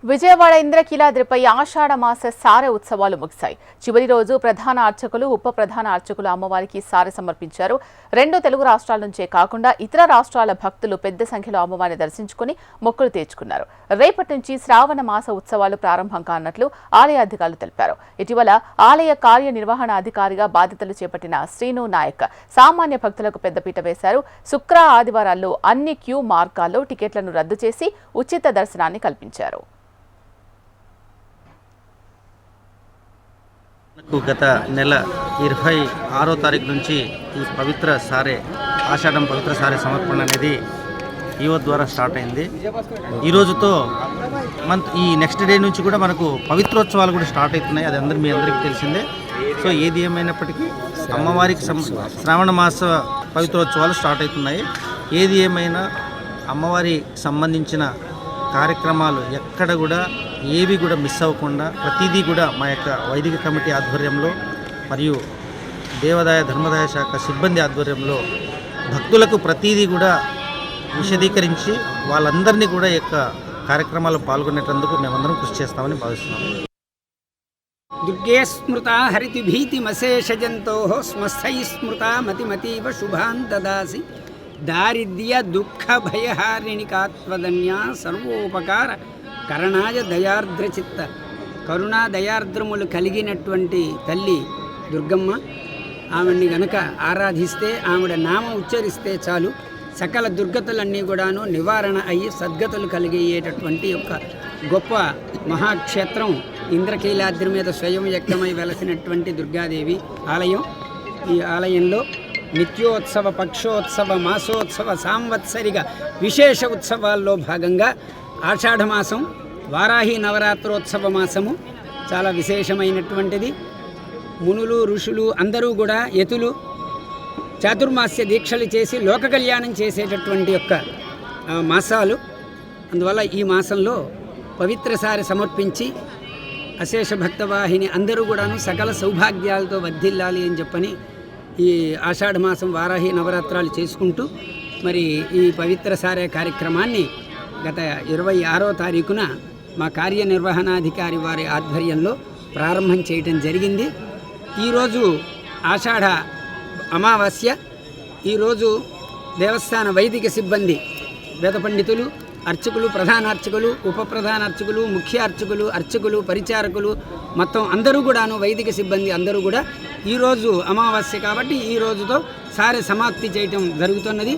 విజయవాడ ఇంద్రకీలాద్రిపై ఆషాఢ మాస సారె ఉత్సవాలు ముగిశాయి. చివరి రోజు ప్రధాన అర్చకులు, ఉప ప్రధాన అర్చకులు అమ్మవారికి సారె సమర్పించారు. 2 తెలుగు రాష్ట్రాల నుంచే కాకుండా ఇతర రాష్ట్రాల భక్తులు పెద్ద సంఖ్యలో అమ్మవారిని దర్శించుకుని మొక్కులు తీర్చుకున్నారు. రేపటి నుంచి శ్రావణ మాస ఉత్సవాలు ప్రారంభం కానున్నట్లు ఆలయ అధికారులు తెలిపారు. ఇటీవల ఆలయ కార్యనిర్వహణాధికారిగా బాధ్యతలు చేపట్టిన శ్రీను నాయక్ సామాన్య భక్తులకు పెద్దపీట వేశారు. శుక్ర, ఆదివారాల్లో అన్ని క్యూ మార్గాల్లో టికెట్లను రద్దు చేసి ఉచిత దర్శనాన్ని కల్పించారు. గత నెల 26వ తారీఖు నుంచి ఈ పవిత్ర సారే ఆషాఢం పవిత్ర సారే సమర్పణ అనేది ఈవో ద్వారా స్టార్ట్ అయింది. ఈ రోజుతో ఈ నెక్స్ట్ డే నుంచి కూడా మనకు పవిత్రోత్సవాలు కూడా స్టార్ట్ అవుతున్నాయి. అది మీ అందరికీ తెలిసిందే. సో ఏది ఏమైనప్పటికీ అమ్మవారికి శ్రావణ మాస పవిత్రోత్సవాలు స్టార్ట్ అవుతున్నాయి. ఏది ఏమైనా అమ్మవారికి సంబంధించిన కార్యక్రమాలు ఎక్కడ కూడా ఏవి కూడా మిస్ అవ్వకుండా ప్రతిదీ కూడా మా యొక్క వైదిక కమిటీ ఆధ్వర్యంలో మరియు దేవాదాయ ధర్మదాయ శాఖ సిబ్బంది ఆధ్వర్యంలో భక్తులకు ప్రతిదీ కూడా విశదీకరించి వాళ్ళందరినీ కూడా యొక్క కార్యక్రమాల్లో పాల్గొనేటందుకు మేమందరం కృషి చేస్తామని భావిస్తున్నాము. దుర్గే స్మృత హరితి భీతిమశేషజంతో స్మస్థై స్మృత మతిమతీవ శుభాన్ దదాసి దారిద్ర్య దుఃఖ భయహారిణికాత్వదన్య సర్వోపకార కరణాయ దయార్ద్రచిత్త కరుణా దయార్ద్రములు కలిగినటువంటి తల్లి దుర్గమ్మ. ఆవిడ్ని గనక ఆరాధిస్తే, ఆవిడ నామం ఉచ్చరిస్తే చాలు సకల దుర్గతులన్నీ కూడాను నివారణ అయ్యి సద్గతులు కలిగేటటువంటి యొక్క గొప్ప మహాక్షేత్రం ఇంద్రకీలాద్రి మీద స్వయం వ్యక్తమై వెలసినటువంటి దుర్గాదేవి ఆలయం. ఈ ఆలయంలో నిత్యోత్సవ, పక్షోత్సవ, మాసోత్సవ, సాంవత్సరిక విశేష ఉత్సవాల్లో భాగంగా ఆషాఢమాసం వారాహి నవరాత్రోత్సవ మాసము చాలా విశేషమైనటువంటిది. మునులు, ఋషులు అందరూ కూడా యతులు చాతుర్మాస్య దీక్షలు చేసి లోక కళ్యాణం చేసేటటువంటి యొక్క మాసాలు. అందువల్ల ఈ మాసంలో పవిత్రసారి సమర్పించి అశేష భక్తవాహిని అందరూ కూడాను సకల సౌభాగ్యాలతో వర్ధిల్లాలి అని చెప్పని ఈ ఆషాఢమాసం వారాహి నవరాత్రాలు చేసుకుంటూ మరి ఈ పవిత్ర సారే కార్యక్రమాన్ని గత 26వ తారీఖున మా కార్యనిర్వహణాధికారి వారి ఆధ్వర్యంలో ప్రారంభం చేయటం జరిగింది. ఈరోజు ఆషాఢ అమావాస్య. ఈరోజు దేవస్థాన వైదిక సిబ్బంది, వేద పండితులు, అర్చకులు, ప్రధాన అర్చకులు, ఉప ప్రధాన అర్చకులు, ముఖ్య అర్చకులు, అర్చకులు, పరిచారకులు మొత్తం అందరూ కూడాను వైదిక సిబ్బంది అందరూ కూడా ఈరోజు అమావాస్య కాబట్టి ఈ రోజుతో సారె సమాప్తి చేయటం జరుగుతున్నది.